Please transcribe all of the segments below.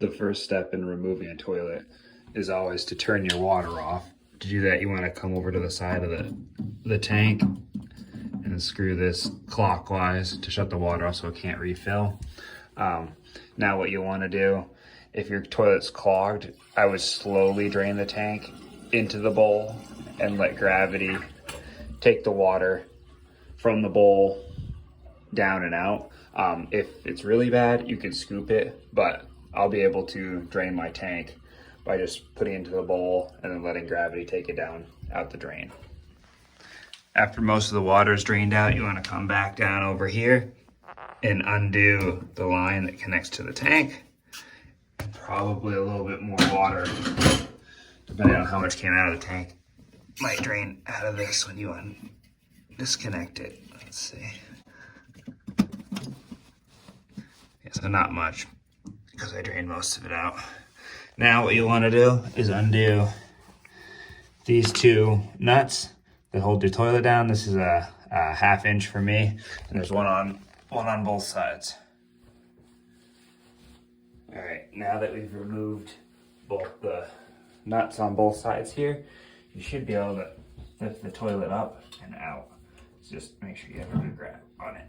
the first step in removing a toilet is always to turn your water off. To do that, you want to come over to the side of the tank and screw this clockwise to shut the water off so it can't refill. Now what you want to do, if your toilet's clogged, I would slowly drain the tank into the bowl and let gravity take the water from the bowl down and out. If it's really bad, you can scoop it, but I'll be able to drain my tank by just putting it into the bowl and then letting gravity take it down out the drain. After most of the water is drained out, you want to come back down over here and undo the line that connects to the tank. Probably a little bit more water, depending on how much came out of the tank, might drain out of this when you disconnect it. Let's see. Yeah, so not much, because I drained most of it out. Now what you want to do is undo these two nuts that hold your toilet down. This is a 1/2 inch for me, and there's one on both sides. All right, now that we've removed both the nuts on both sides here, you should be able to lift the toilet up and out. So just make sure you have a good grip on it.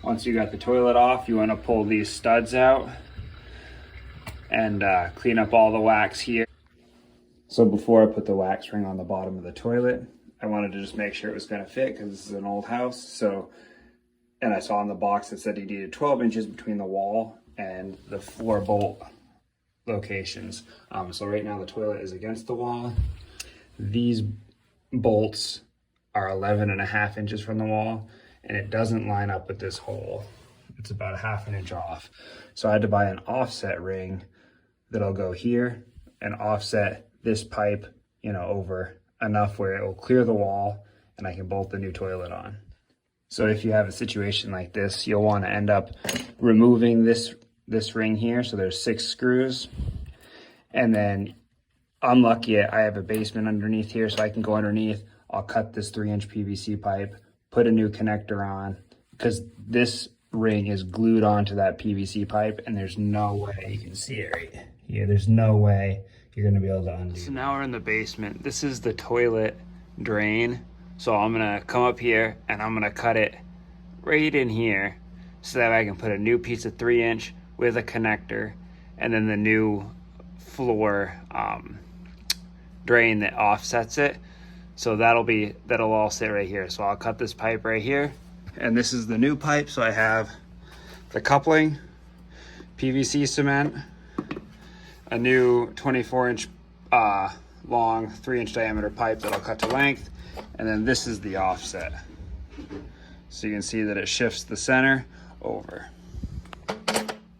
Once you got the toilet off, you want to pull these studs out and clean up all the wax here. So before I put the wax ring on the bottom of the toilet, I wanted to just make sure it was going to fit because this is an old house. And I saw on the box it said you needed 12 inches between the wall and the floor bolt locations. So right now the toilet is against the wall. These bolts are 11.5 inches from the wall, and it doesn't line up with this hole. It's about 1/2 inch off. So I had to buy an offset ring that'll go here and offset this pipe, over enough where it will clear the wall and I can bolt the new toilet on. So if you have a situation like this, you'll want to end up removing this ring here. So there's 6 screws. And then I'm lucky I have a basement underneath here, so I can go underneath. I'll cut this 3-inch PVC pipe, put a new connector on, because this ring is glued onto that PVC pipe, and there's no way you can see it right here. There's no way you're going to be able to undo. So now we're in the basement. This is the toilet drain. So I'm gonna come up here and I'm gonna cut it right in here so that I can put a new piece of 3-inch with a connector and then the new floor drain that offsets it. So that'll all sit right here. So I'll cut this pipe right here, and this is the new pipe. So I have the coupling, PVC cement, a new 24-inch long 3-inch diameter pipe that I'll cut to length. And then this is the offset. So you can see that it shifts the center over.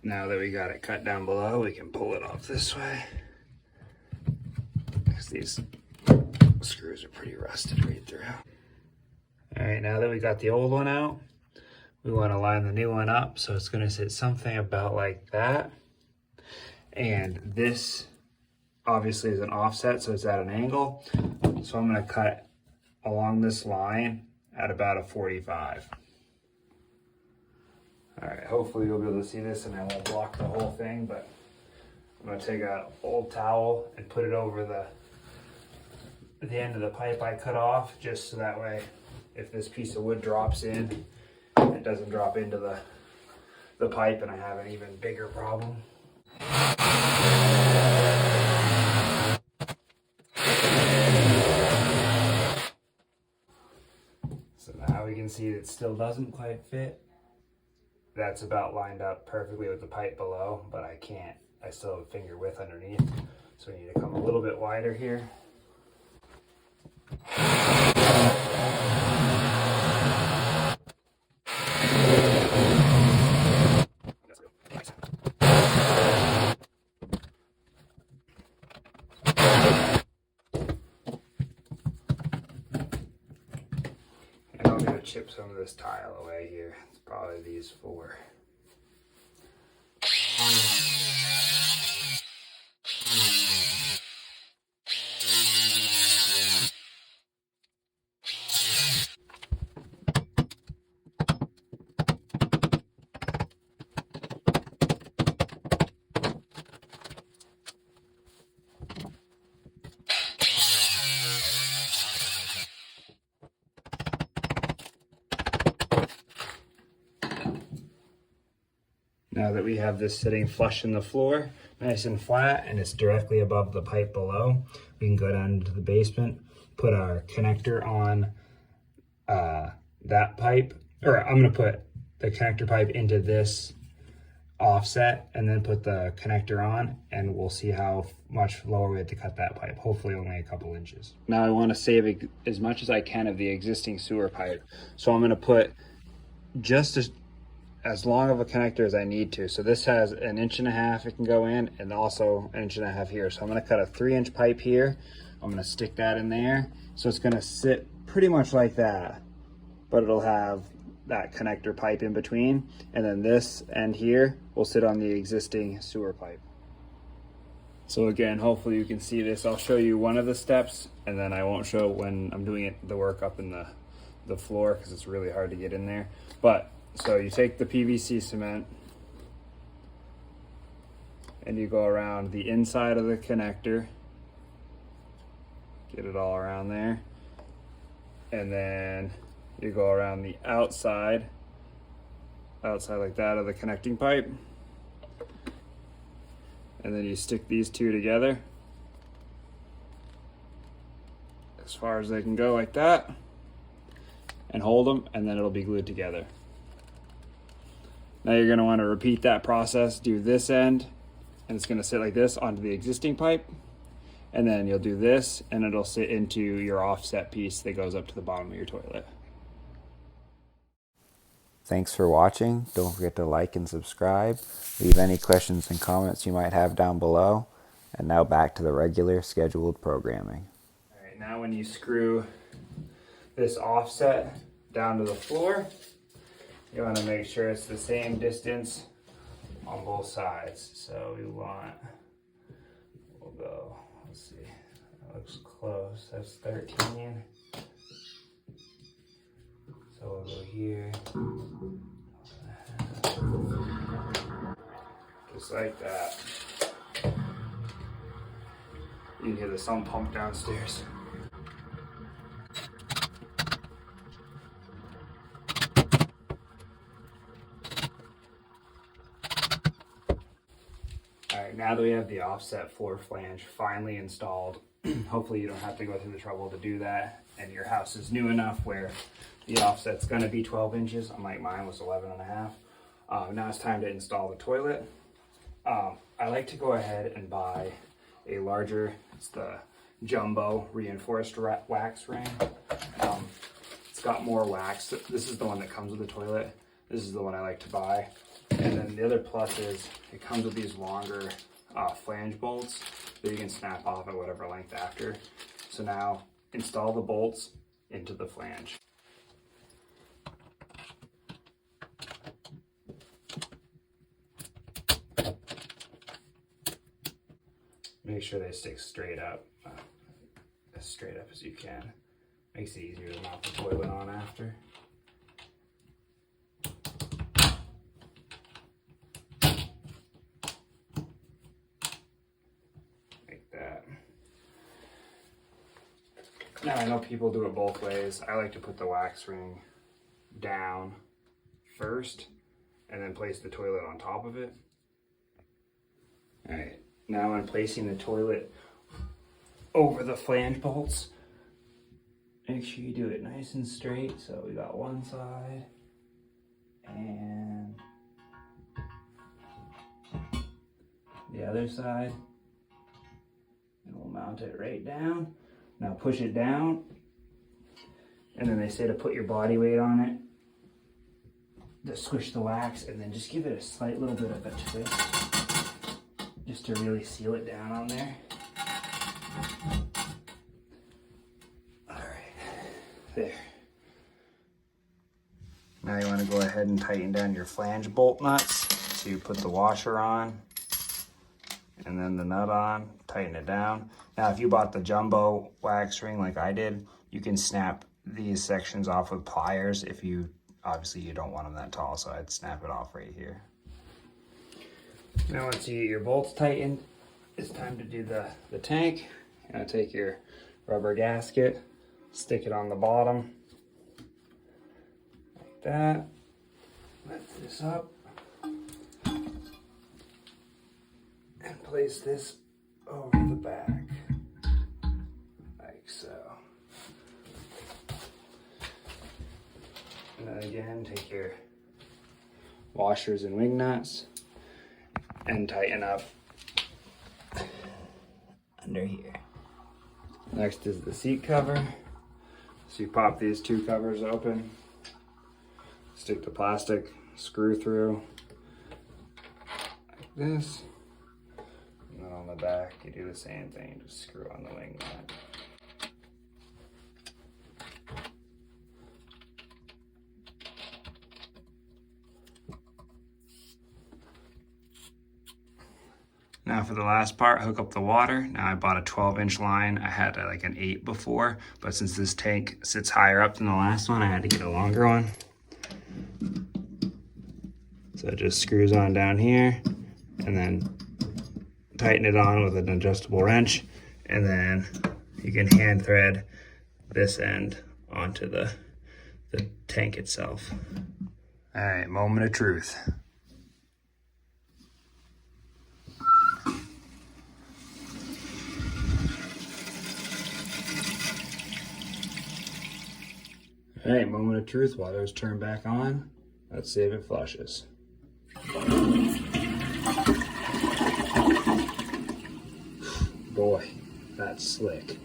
Now that we got it cut down below, we can pull it off this way, because these screws are pretty rusted right through. All right, now that we got the old one out, we want to line the new one up. So it's going to sit something about like that. And this obviously is an offset, so it's at an angle. So I'm going to cut along this line at about a 45. All right, hopefully you'll be able to see this and I won't block the whole thing, but I'm gonna take an old towel and put it over the end of the pipe I cut off, just so that way if this piece of wood drops in, it doesn't drop into the pipe and I have an even bigger problem. So now we can see it still doesn't quite fit. That's about lined up perfectly with the pipe below, but I still have finger width underneath. So we need to come a little bit wider here. I'm going to chip some of this tile away here. It's probably these 4. now that we have this sitting flush in the floor, nice and flat, and it's directly above the pipe below, we can go down into the basement, put our connector on that pipe, or I'm gonna put the connector pipe into this offset and then put the connector on, and we'll see how much lower we have to cut that pipe, hopefully only a couple inches. Now I want to save as much as I can of the existing sewer pipe, so I'm going to put just as long of a connector as I need to. So this has 1.5 inches it can go in, and also 1.5 inches here. So I'm going to cut a 3-inch pipe here. I'm going to stick that in there, so it's going to sit pretty much like that, but it'll have that connector pipe in between, and then this end here will sit on the existing sewer pipe. So again, hopefully you can see this. I'll show you one of the steps, and then I won't show when I'm doing the work up in the floor, because it's really hard to get in there. But so you take the PVC cement and you go around the inside of the connector, get it all around there, and then you go around the outside like that of the connecting pipe, and then you stick these two together as far as they can go like that, and hold them, and then it'll be glued together. Now you're going to want to repeat that process, do this end, and it's going to sit like this onto the existing pipe, and then you'll do this, and it'll sit into your offset piece that goes up to the bottom of your toilet. Thanks for watching. Don't forget to like and subscribe. Leave any questions and comments you might have down below. And now back to the regular scheduled programming. All right, now when you screw this offset down to the floor, you want to make sure it's the same distance on both sides. So we'll go, let's see, that looks close. That's 13. So we'll go here, just like that. You can hear the sump pump downstairs. All right, now that we have the offset floor flange finally installed, hopefully you don't have to go through the trouble to do that, and your house is new enough where the offset's going to be 12 inches, unlike mine was 11.5. Now it's time to install the toilet. I like to go ahead and buy a larger, it's the jumbo reinforced wax ring. It's got more wax. This is the one that comes with the toilet. This is the one I like to buy. And then the other plus is it comes with these longer flange bolts that you can snap off at whatever length after. So now install the bolts into the flange. Make sure they stick straight up, as straight up as you can. Makes it easier to mount the toilet on after. Like that. Now I know people do it both ways. I like to put the wax ring down first and then place the toilet on top of it. All right. Now I'm placing the toilet over the flange bolts. Make sure you do it nice and straight. So we got one side and the other side. And we'll mount it right down. Now push it down. And then they say to put your body weight on it, to squish the wax, and then just give it a slight little bit of a twist, just to really seal it down on there. All right, there. Now you want to go ahead and tighten down your flange bolt nuts. So you put the washer on and then the nut on, tighten it down. Now if you bought the jumbo wax ring like I did, you can snap these sections off with pliers. If you, obviously you don't want them that tall, so I'd snap it off right here. Now once you get your bolts tightened, it's time to do the tank. You're gonna take your rubber gasket, stick it on the bottom, like that. Lift this up, place this over the back, like so. And then again, take your washers and wing nuts and tighten up under here. Next is the seat cover. So you pop these two covers open, stick the plastic screw through like this, and then on the back you do the same thing, just screw on the wing nut. Now for the last part, hook up the water. Now I bought a 12-inch line. I had like an 8 before, but since this tank sits higher up than the last one, I had to get a longer one. So it just screws on down here and then tighten it on with an adjustable wrench, and then you can hand thread this end onto the tank itself. All right, moment of truth. All right, moment of truth. Water is turned back on. Let's see if it flushes. Boy, that's slick.